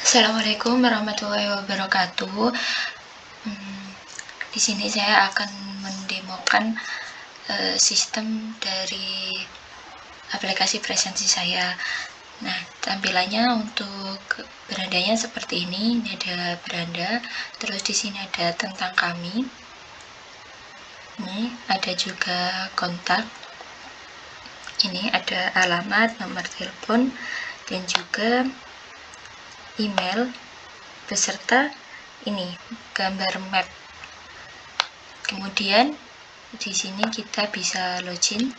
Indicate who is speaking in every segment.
Speaker 1: Assalamualaikum warahmatullahi wabarakatuh. Di sini saya akan mendemokan sistem dari aplikasi presensi saya. Nah, tampilannya untuk berandanya seperti ini. Ini ada beranda, terus di sini ada tentang kami. Ini ada juga kontak. Ini ada alamat, nomor telepon, dan juga email beserta ini gambar map. Kemudian di sini kita bisa login.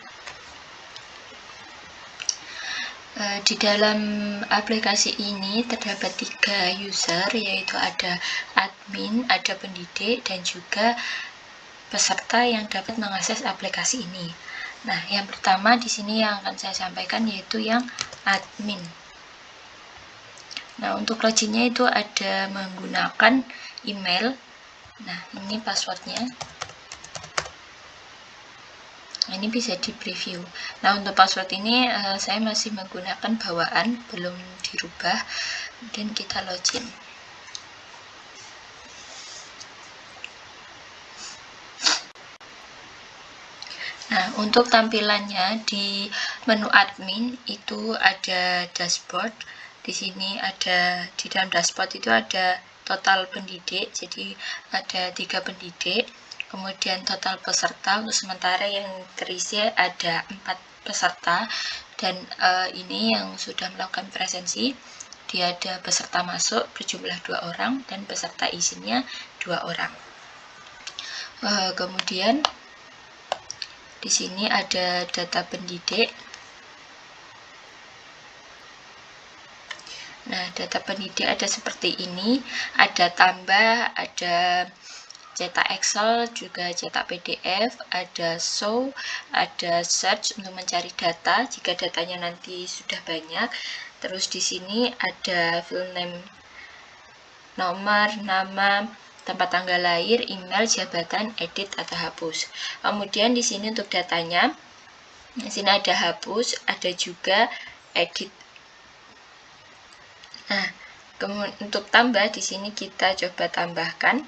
Speaker 1: Di dalam aplikasi ini terdapat 3 user, yaitu ada admin, ada pendidik, dan juga peserta yang dapat mengakses aplikasi ini. Nah, yang pertama di sini yang akan saya sampaikan yaitu yang admin. Nah, untuk loginnya itu ada menggunakan email. Nah, ini passwordnya. Nah, ini bisa di preview. Nah, untuk password ini saya masih menggunakan bawaan, belum dirubah. Dan kita login. Nah, untuk tampilannya di menu admin itu ada dashboard. Di sini ada, di dalam dashboard itu ada total pendidik, jadi ada 3 pendidik. Kemudian total peserta untuk sementara yang terisi ada 4 peserta, dan ini yang sudah melakukan presensi. Dia ada peserta masuk berjumlah 2 orang dan peserta isinya 2 orang. Kemudian di sini ada data pendidik. Nah, data pendidik ada seperti ini, ada tambah, ada cetak Excel, juga cetak PDF, ada show, ada search untuk mencari data jika datanya nanti sudah banyak. Terus di sini ada field name, nomor, nama, tempat tanggal lahir, email, jabatan, edit atau hapus. Kemudian di sini untuk datanya, di sini ada hapus, ada juga edit. Nah, kemudian untuk tambah di sini kita coba tambahkan.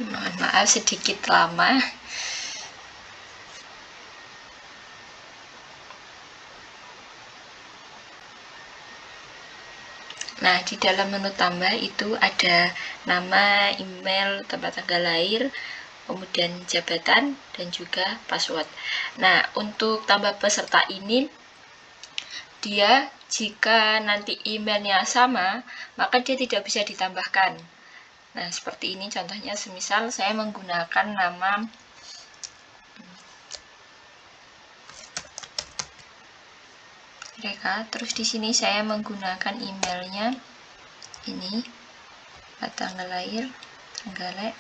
Speaker 1: Mohon maaf sedikit lama. Nah, di dalam menu tambah itu ada nama, email, tempat tanggal lahir, kemudian jabatan, dan juga password. Nah, untuk tambah peserta ini, dia jika nanti emailnya sama, maka dia tidak bisa ditambahkan. Nah, seperti ini contohnya, semisal saya menggunakan nama mereka, terus di sini saya menggunakan emailnya ini, tanggal lahir, tanggalnya,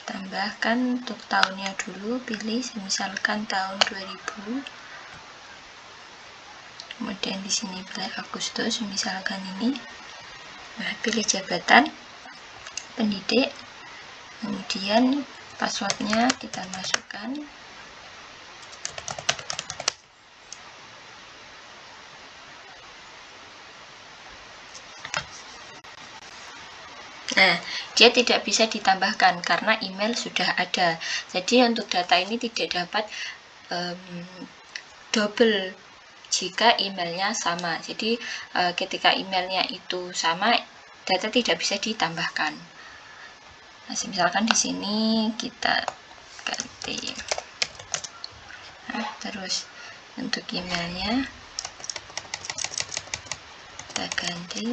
Speaker 1: tambahkan untuk tahunnya dulu, pilih misalkan tahun 2000. Kemudian di sini pilih Agustus, misalkan ini. Nah, pilih jabatan pendidik. Kemudian passwordnya kita masukkan. Nah, dia tidak bisa ditambahkan karena email sudah ada. Jadi untuk data ini tidak dapat double jika emailnya sama. Jadi ketika emailnya itu sama, data tidak bisa ditambahkan. Nah, misalkan di sini kita ganti. Nah, terus untuk emailnya kita ganti.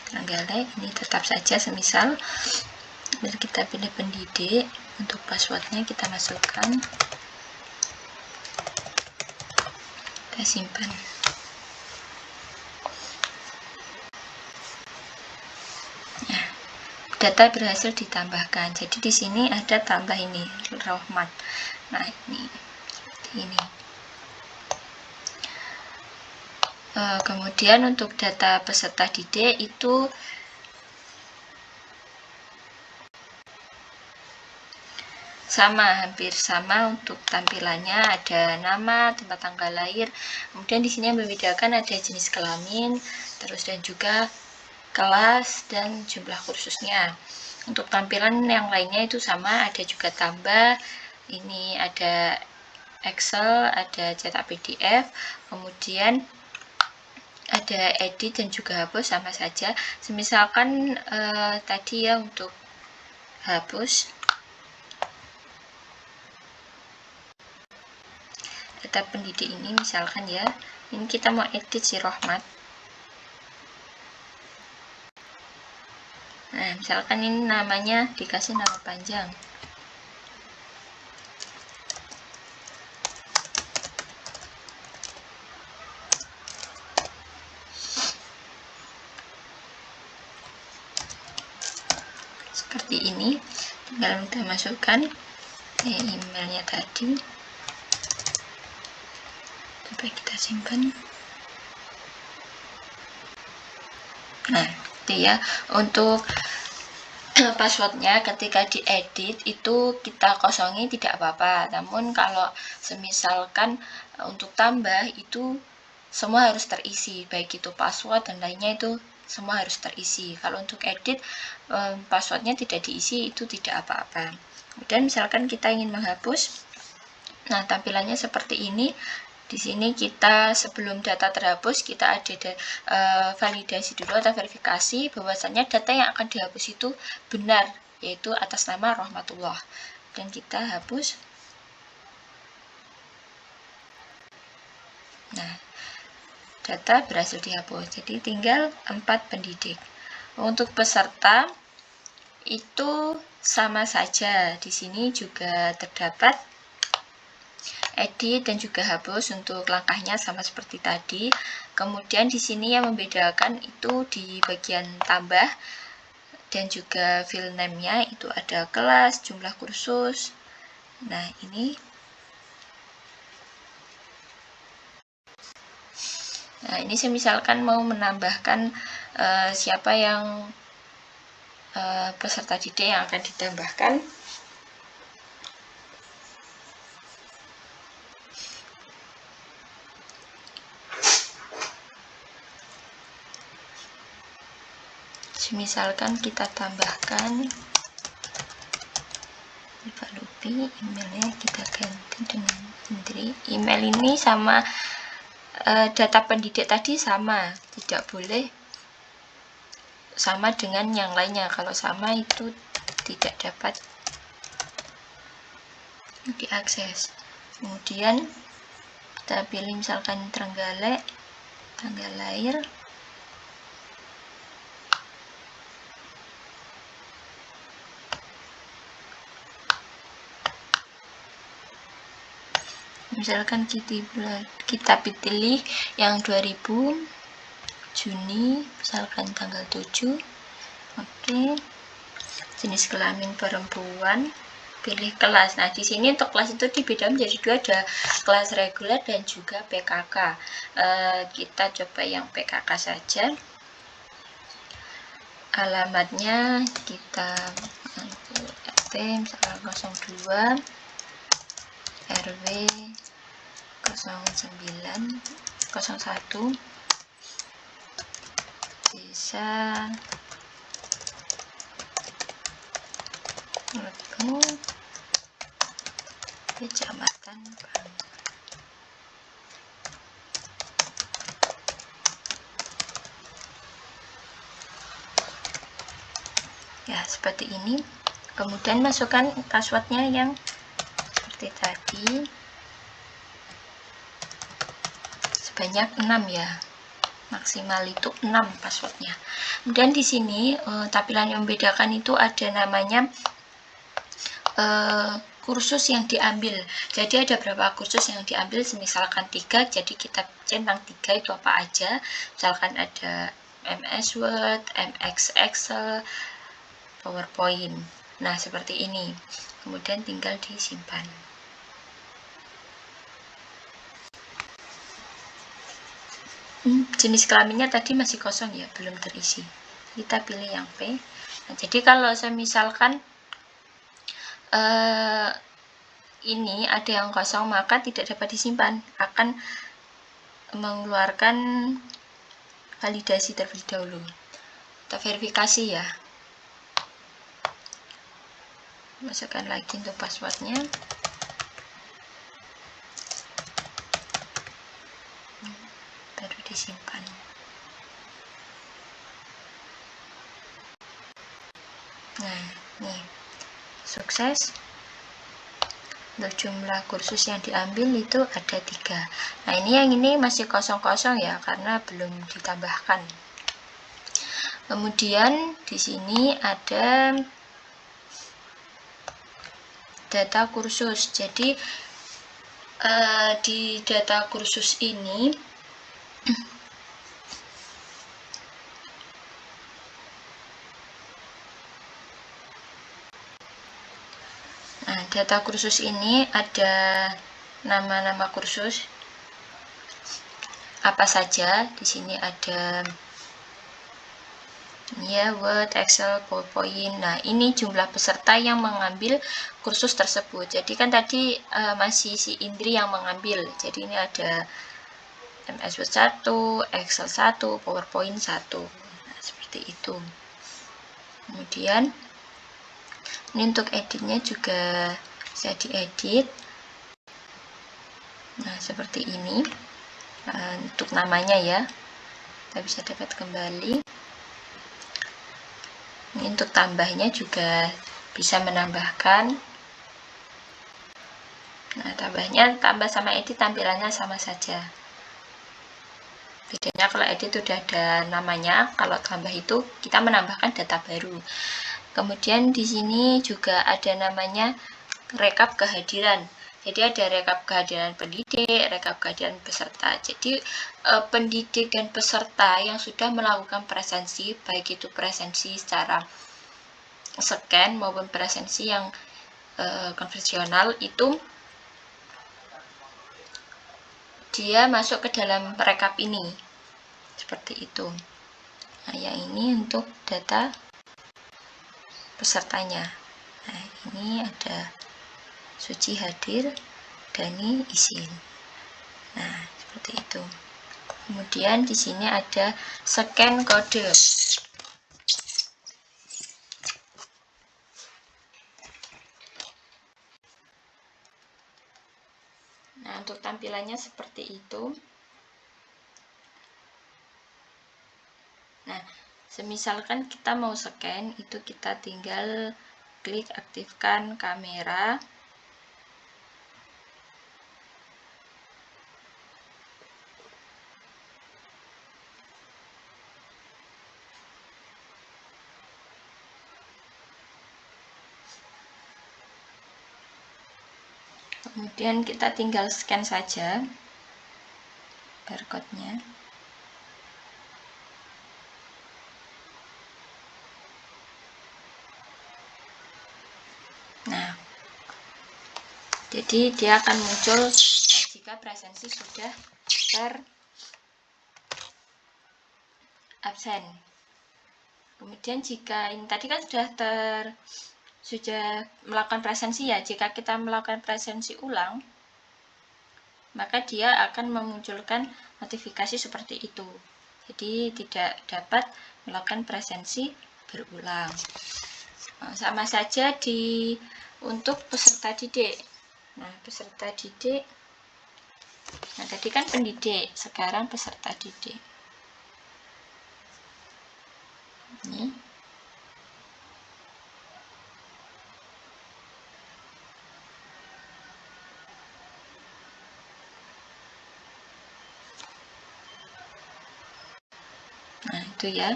Speaker 1: Tanggalnya ini tetap saja semisal. Dan kita pilih pendidik. Untuk passwordnya kita masukkan. Kita simpan. Nah, data berhasil ditambahkan. Jadi di sini ada tambah ini, Rohmat. Nah, ini. Kemudian untuk data peserta didik itu sama, hampir sama untuk tampilannya, ada nama, tempat tanggal lahir. Kemudian di sini yang membedakan ada jenis kelamin, terus dan juga kelas dan jumlah kursusnya. Untuk tampilan yang lainnya itu sama, ada juga tambah. Ini ada Excel, ada cetak PDF, kemudian ada edit dan juga hapus, sama saja. Misalkan tadi ya untuk hapus data pendidik ini, misalkan ya, ini kita mau edit si Rohmat. Nah, misalkan ini namanya dikasih nama panjang. Seperti ini, tinggal kita masukkan emailnya tadi. Coba kita simpan. Nah, itu ya. Untuk passwordnya ketika diedit itu kita kosongi tidak apa-apa, namun kalau semisalkan untuk tambah itu semua harus terisi, baik itu password dan lainnya itu semua harus terisi. Kalau untuk edit passwordnya tidak diisi itu tidak apa-apa. Kemudian misalkan kita ingin menghapus, nah tampilannya seperti ini. Di sini kita sebelum data terhapus kita ada validasi dulu atau verifikasi bahwasanya data yang akan dihapus itu benar, yaitu atas nama Rohmatullah, dan kita hapus. Nah, data berhasil dihapus. Jadi tinggal 4 pendidik. Untuk peserta itu sama saja. Di sini juga terdapat edit dan juga hapus, untuk langkahnya sama seperti tadi. Kemudian di sini yang membedakan itu di bagian tambah dan juga file name-nya itu ada kelas, jumlah kursus. Nah, ini saya misalkan mau menambahkan siapa yang peserta didik yang akan ditambahkan. Misalkan kita tambahkan Lupi, emailnya kita ganti dengan Indri. Email ini sama data pendidik tadi sama, tidak boleh sama dengan yang lainnya. Kalau sama itu tidak dapat diakses. Kemudian kita pilih misalkan Trenggalek, tanggal lahir. Misalkan kita pilih yang 2000 Juni, misalkan tanggal 7. Oke. Jenis kelamin perempuan, pilih kelas. Nah, di sini untuk kelas itu dibedakan menjadi dua, ada kelas reguler dan juga PKK. Kita coba yang PKK saja. Alamatnya kita RT misalkan 02 RW 09 01 Desa Lebu, Kecamatan Bangka. Ya, seperti ini. Kemudian masukkan passwordnya yang seperti tadi, sebanyak 6 ya, maksimal itu 6 passwordnya. Kemudian di sini tampilan yang membedakan itu ada namanya kursus yang diambil. Jadi ada berapa kursus yang diambil, misalkan 3, jadi kita centang 3 itu apa aja. Misalkan ada MS Word, MX Excel, PowerPoint. Nah, seperti ini. Kemudian tinggal disimpan. Jenis kelaminnya tadi masih kosong ya, belum terisi. Kita pilih yang P. Nah, jadi kalau misalkan ini ada yang kosong, maka tidak dapat disimpan, akan mengeluarkan validasi terlebih dahulu. Kita verifikasi ya. Masukkan lagi untuk passwordnya. Baru disimpan. Nah, nih sukses. Untuk jumlah kursus yang diambil itu ada 3. Nah, yang ini masih kosong-kosong ya, karena belum ditambahkan. Kemudian di sini ada data kursus. Jadi di data kursus ini data kursus ini ada nama-nama kursus apa saja. Di sini ada ya, Word, Excel, PowerPoint. Nah, ini jumlah peserta yang mengambil kursus tersebut. Jadi kan tadi masih si Indri yang mengambil. Jadi ini ada MS Word 1, Excel 1, PowerPoint 1. Nah, seperti itu. Kemudian ini untuk editnya juga bisa diedit. Nah, seperti ini. Untuk namanya ya, kita bisa dapat kembali. Ini untuk tambahnya juga bisa menambahkan. Nah, tambah sama edit tampilannya sama saja. Bedanya kalau edit sudah ada namanya, kalau tambah itu kita menambahkan data baru. Kemudian di sini juga ada namanya rekap kehadiran. Jadi ada rekap kehadiran pendidik, rekap kehadiran peserta. Jadi pendidik dan peserta yang sudah melakukan presensi, baik itu presensi secara scan maupun presensi yang konvensional, itu dia masuk ke dalam rekap ini. Seperti itu. Nah, yang ini untuk data pesertanya. Nah, ini ada Suci hadir, Dani izin. Nah, seperti itu. Kemudian di sini ada scan kode. Nah, untuk tampilannya seperti itu. Nah, semisalkan kita mau scan, itu kita tinggal klik aktifkan kamera. Kemudian kita tinggal scan saja barcode-nya. Nah, jadi dia akan muncul jika presensi sudah terabsen. Kemudian jika ini tadi kan sudah melakukan presensi ya, jika kita melakukan presensi ulang, maka dia akan memunculkan notifikasi seperti itu. Jadi tidak dapat melakukan presensi berulang. Nah, sama saja untuk peserta didik. Nah, peserta didik. Nah, tadi kan pendidik, sekarang peserta didik. Ini. Nah, itu ya,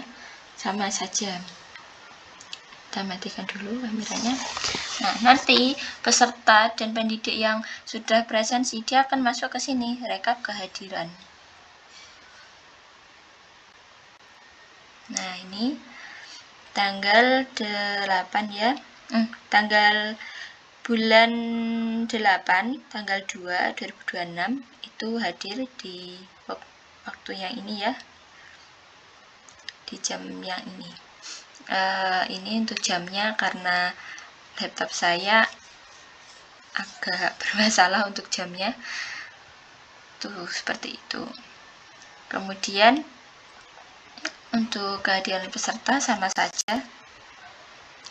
Speaker 1: sama saja. Kita matikan dulu kameranya. Nah, nanti peserta dan pendidik yang sudah presensi, dia akan masuk ke sini, rekap kehadiran. Nah, ini tanggal 8 ya. Tanggal bulan 8, tanggal 2, 2026 itu hadir di waktu yang ini ya. Di jam yang ini. Ini untuk jamnya karena laptop saya agak bermasalah untuk jamnya. Tuh, seperti itu. Kemudian untuk kehadiran peserta sama saja.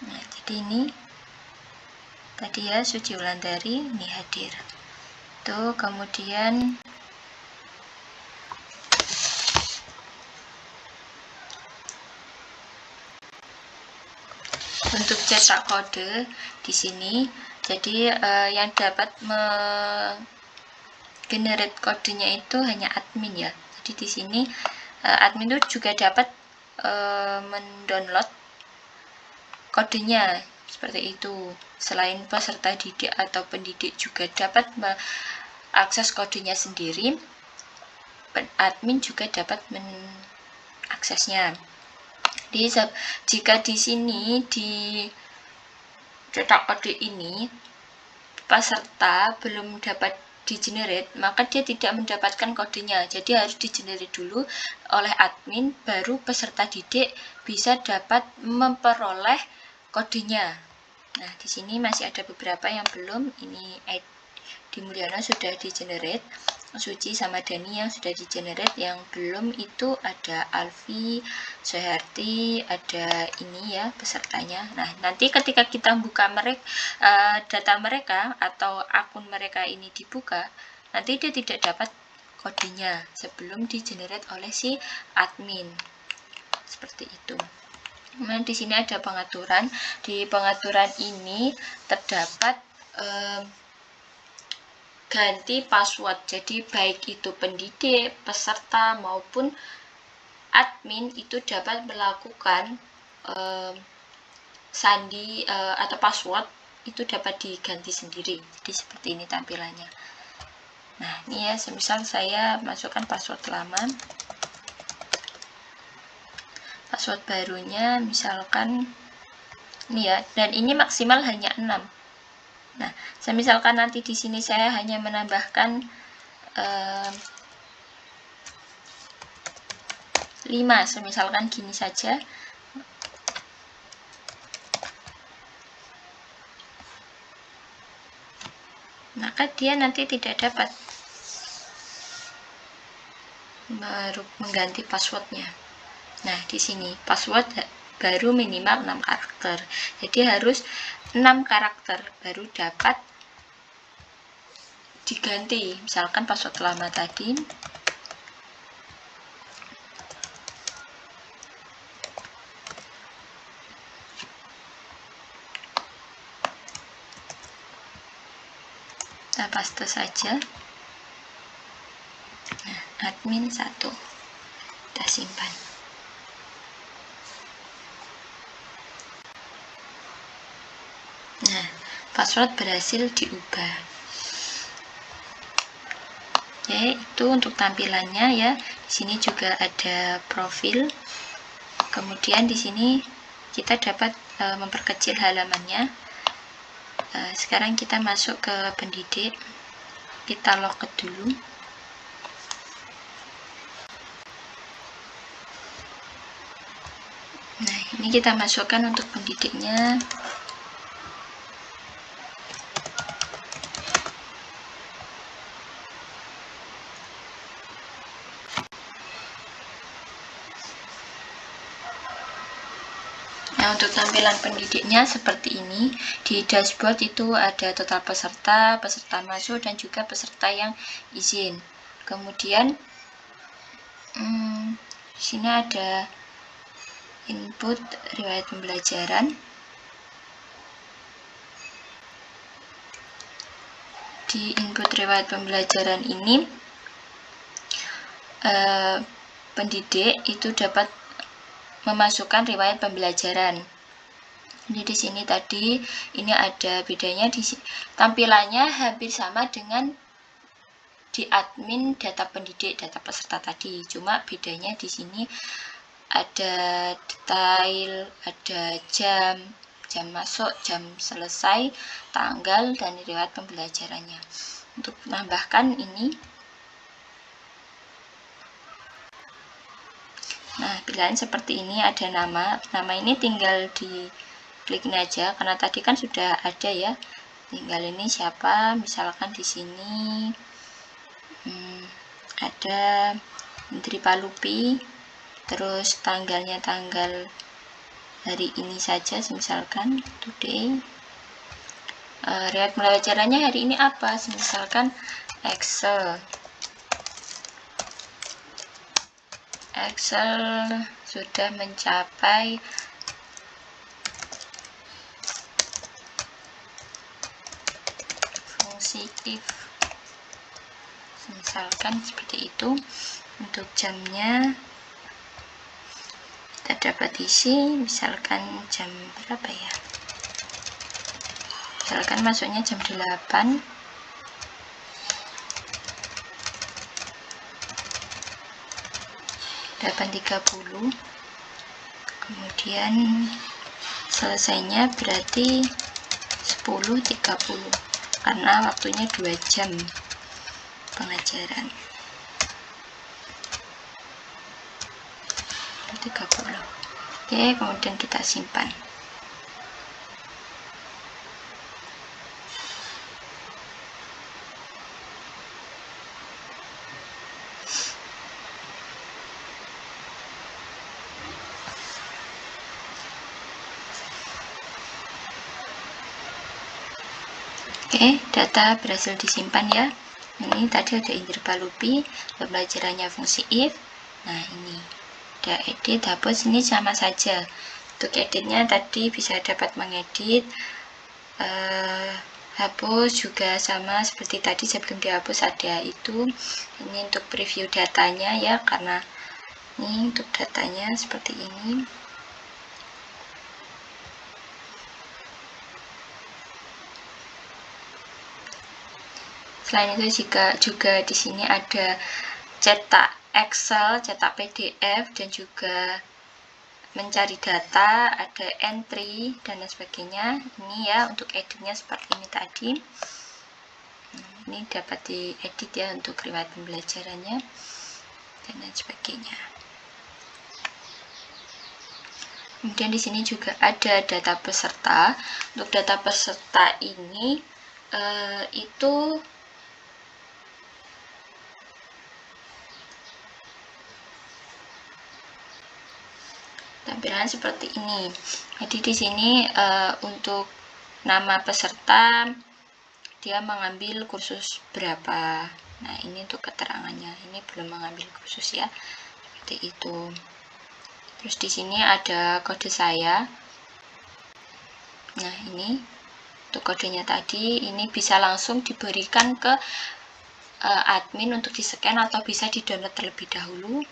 Speaker 1: Nah, jadi ini tadi ya, Suci Wulandari ini hadir. Tuh, kemudian untuk cetak kode di sini. Jadi yang dapat generate kodenya itu hanya admin ya. Jadi di sini admin itu juga dapat mendownload kodenya seperti itu. Selain peserta didik atau pendidik juga dapat mengakses kodenya sendiri, admin juga dapat mengaksesnya. Jadi jika di sini di cetak kode ini peserta belum dapat di-generate, maka dia tidak mendapatkan kodenya. Jadi harus di-generate dulu oleh admin, baru peserta didik bisa dapat memperoleh kodenya. Nah, di sini masih ada beberapa yang belum. Ini di Mulyono sudah di-generate, Suci sama Dani yang sudah di-generate. Yang belum itu ada Alfi, Soeharti, ada ini ya pesertanya. Nah, nanti ketika kita buka data mereka atau akun mereka ini dibuka, nanti dia tidak dapat kodenya sebelum di-generate oleh si admin. Seperti itu. Kemudian di sini ada pengaturan. Di pengaturan ini terdapat ganti password. Jadi baik itu pendidik, peserta maupun admin itu dapat melakukan sandi atau password itu dapat diganti sendiri. Jadi seperti ini tampilannya. Nah, ini ya, semisal saya masukkan password lama. Password barunya misalkan ini ya, dan ini maksimal hanya 6. Nah, misalkan nanti di sini saya hanya menambahkan 5, misalkan gini saja. Maka dia nanti tidak dapat mengganti passwordnya. Nah, di sini password baru minimal 6 karakter. Jadi harus 6 karakter baru dapat diganti. Misalkan password lama tadi kita paste saja. Nah, admin 1 kita simpan. Nah, password berhasil diubah. Oke, itu untuk tampilannya ya. Di sini juga ada profil. Kemudian di sini kita dapat memperkecil halamannya. Sekarang kita masuk ke pendidik. Kita loket dulu. Nah, ini kita masukkan untuk pendidiknya. Nah, untuk tampilan pendidiknya seperti ini. Di dashboard itu ada total peserta, peserta masuk, dan juga peserta yang izin. Kemudian di sini ada input riwayat pembelajaran. Di input riwayat pembelajaran ini pendidik itu dapat memasukkan riwayat pembelajaran. Ini di sini tadi ini ada bedanya, di tampilannya hampir sama dengan di admin data pendidik, data peserta tadi. Cuma bedanya di sini ada detail, ada jam masuk, jam selesai, tanggal, dan riwayat pembelajarannya. Untuk menambahkan ini, nah pilihan seperti ini, ada nama ini tinggal di klik ini aja, karena tadi kan sudah ada ya. Tinggal ini siapa, misalkan di sini ada Menteri Palupi, terus tanggalnya tanggal hari ini saja, misalkan today. Riwayat pembelajarannya hari ini apa, misalkan Excel sudah mencapai fungsi if, misalkan seperti itu. Untuk jamnya kita dapat isi, misalkan jam berapa ya, misalkan masuknya jam 8, kemudian selesainya berarti 10.30 karena waktunya 2 jam pengajaran. 30. Oke, kemudian kita simpan. Oke, data berhasil disimpan ya. Ini tadi ada Indri Palupi, pembelajarannya fungsi if. Nah, ini ada edit, hapus, ini sama saja. Untuk editnya tadi bisa dapat mengedit, hapus juga sama seperti tadi sebelum dihapus ada itu. Ini untuk preview datanya ya, karena ini untuk datanya seperti ini. Selain itu juga di sini ada cetak Excel, cetak PDF, dan juga mencari data, ada entry dan lain sebagainya. Ini ya untuk editnya seperti ini tadi. Ini dapat diedit ya untuk riwayat pembelajarannya dan lain sebagainya. Kemudian di sini juga ada data peserta. Untuk data peserta ini itu tampilan seperti ini. Jadi di sini untuk nama peserta dia mengambil kursus berapa. Nah, ini untuk keterangannya. Ini belum mengambil kursus ya. Seperti itu. Terus di sini ada kode saya. Nah, ini untuk kodenya tadi, ini bisa langsung diberikan ke admin untuk di-scan atau bisa di-download terlebih dahulu.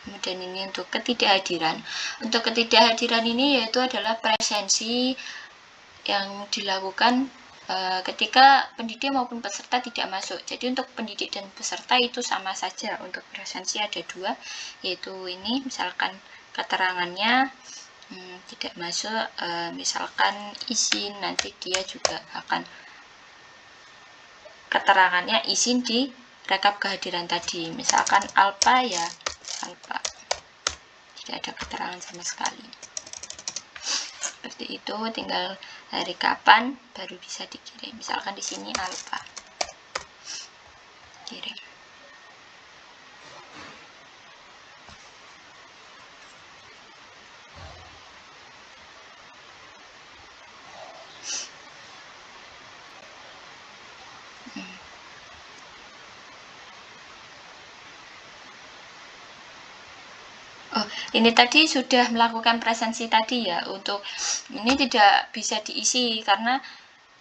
Speaker 1: Kemudian ini untuk ketidakhadiran. Untuk ketidakhadiran ini yaitu adalah presensi yang dilakukan ketika pendidik maupun peserta tidak masuk. Jadi untuk pendidik dan peserta itu sama saja. Untuk presensi ada 2, yaitu ini misalkan keterangannya tidak masuk, misalkan izin, nanti dia juga akan keterangannya izin di rekap kehadiran tadi. Misalkan alpha ya alpha, tidak ada keterangan sama sekali. Seperti itu, tinggal hari kapan baru bisa dikirim. Misalkan di sini alpha, kirim. Oh, ini tadi sudah melakukan presensi tadi ya. Untuk ini tidak bisa diisi karena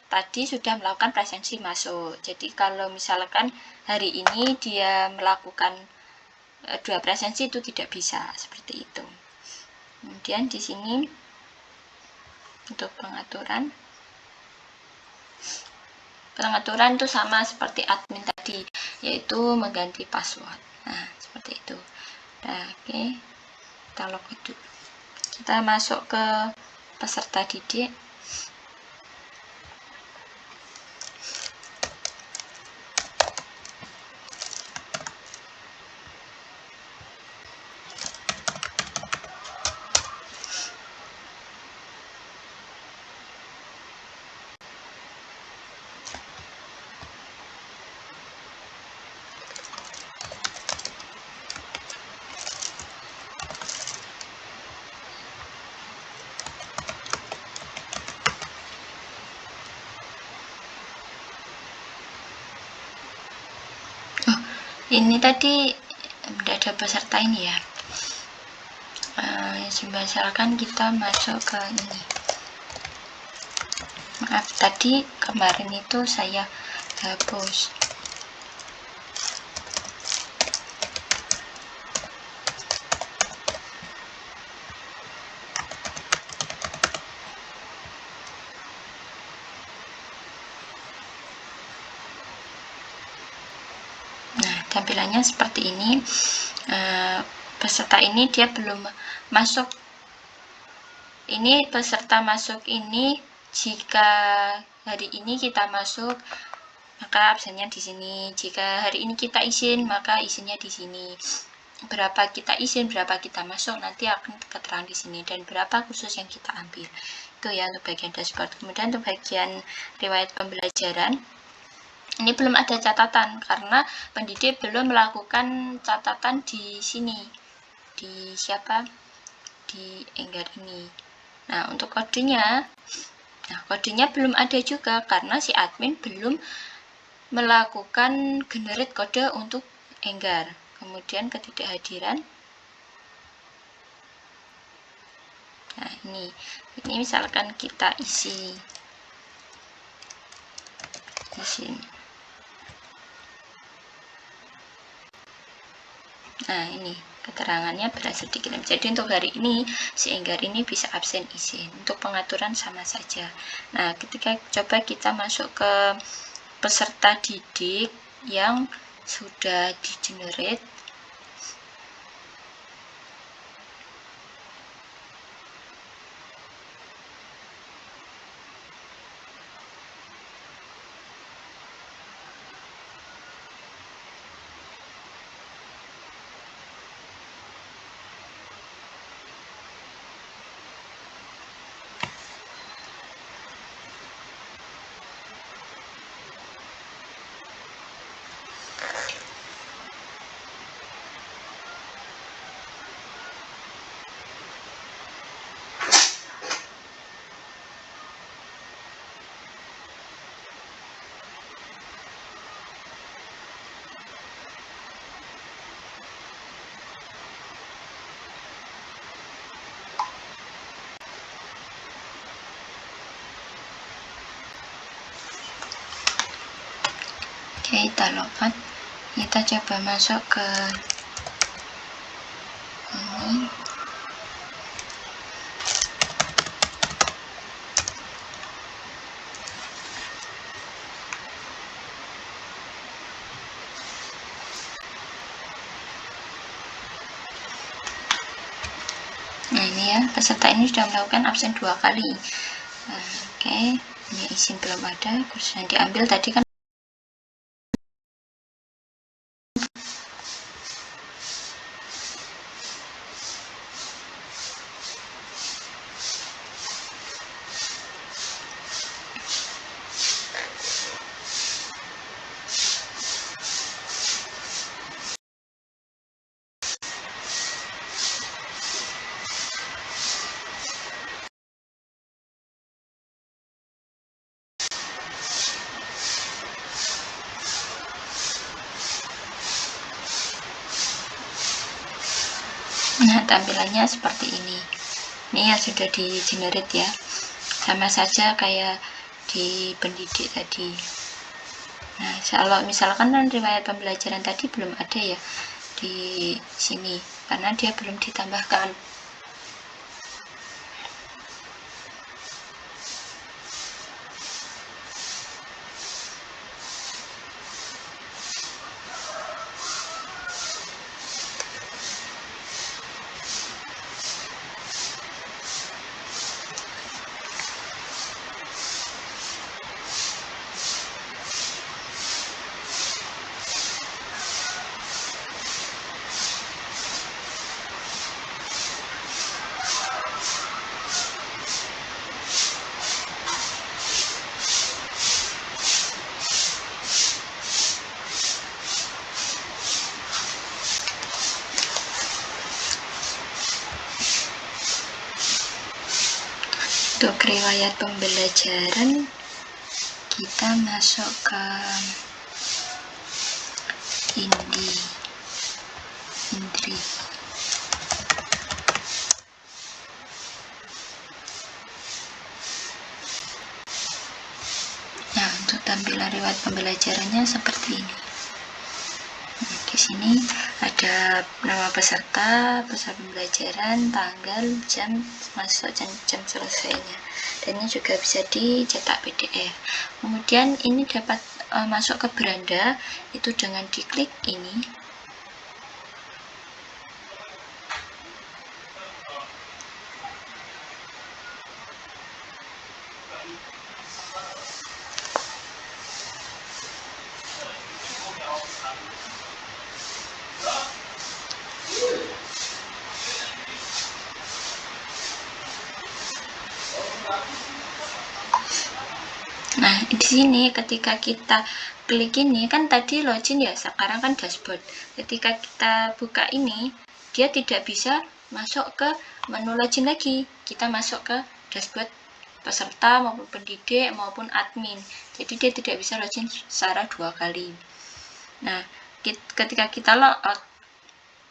Speaker 1: tadi sudah melakukan presensi masuk. Jadi kalau misalkan hari ini dia melakukan 2 presensi itu tidak bisa seperti itu. Kemudian di sini Untuk pengaturan itu sama seperti admin tadi, yaitu mengganti password. Nah, seperti itu. Nah, oke, kita login dulu. Kita masuk ke peserta didik. Ini tadi tidak ada peserta ini ya. Misalkan kita masuk ke ini. Maaf, tadi kemarin itu saya hapus. Nah, tampilannya seperti ini. Peserta ini dia belum masuk. Ini peserta masuk ini jika hari ini kita masuk, maka absennya di sini. Jika hari ini kita izin, maka izinnya di sini. Berapa kita izin, berapa kita masuk, nanti akan keterangan di sini, dan berapa kursus yang kita ambil. Itu ya untuk bagian dashboard. Kemudian untuk bagian riwayat pembelajaran, ini belum ada catatan karena pendidik belum melakukan catatan di sini, di Enggar ini. Nah, untuk kodenya, belum ada juga karena si admin belum melakukan generate kode untuk Enggar. Kemudian ketidakhadiran. Nah, ini misalkan kita isi di sini. Nah, ini keterangannya berhasil dikirim. Jadi untuk hari ini si Enggar ini bisa absen izin. Untuk pengaturan sama saja. Nah, ketika coba kita masuk ke peserta didik yang sudah di-generate. Oke, kita login. Kita coba masuk ke ini. Nah, ini ya, peserta ini sudah melakukan absen 2 kali. Oke, ini izin belum ada, kursus yang diambil tadi kan. Nah, tampilannya seperti ini. Ini yang sudah di generate ya, sama saja kayak di pendidik tadi. Nah, kalau misalkan riwayat pembelajaran tadi belum ada ya di sini karena dia belum ditambahkan. riwayat pembelajaran, kita masuk ke Indri. Nah, untuk tampilan riwayat pembelajarannya seperti ini. Nah, di sini ada nama peserta, peserta pembelajaran, tanggal, jam masuk, jam selesainya. Dan ini juga bisa dicetak PDF. Kemudian ini dapat masuk ke beranda itu dengan diklik ini. Nah, di sini ketika kita klik ini kan tadi login ya, sekarang kan dashboard. Ketika kita buka ini, dia tidak bisa masuk ke menu login lagi. Kita masuk ke dashboard peserta maupun pendidik maupun admin. Jadi dia tidak bisa login secara 2 kali. Nah, ketika kita logout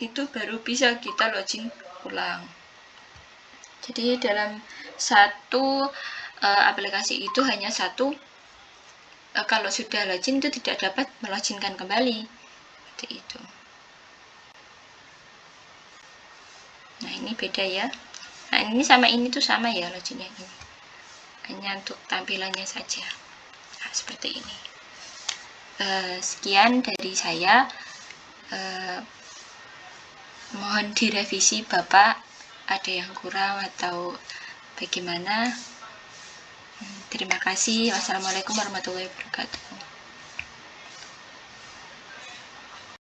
Speaker 1: itu baru bisa kita login ulang. Jadi dalam satu aplikasi itu hanya satu, kalau sudah login itu tidak dapat meloginkan kembali, seperti itu. Nah, ini beda ya. Nah, ini sama ini tuh sama ya loginnya ini, hanya untuk tampilannya saja. Nah, seperti ini. Sekian dari saya. Mohon direvisi Bapak, ada yang kurang atau bagaimana. Terima kasih. Wassalamualaikum warahmatullahi wabarakatuh.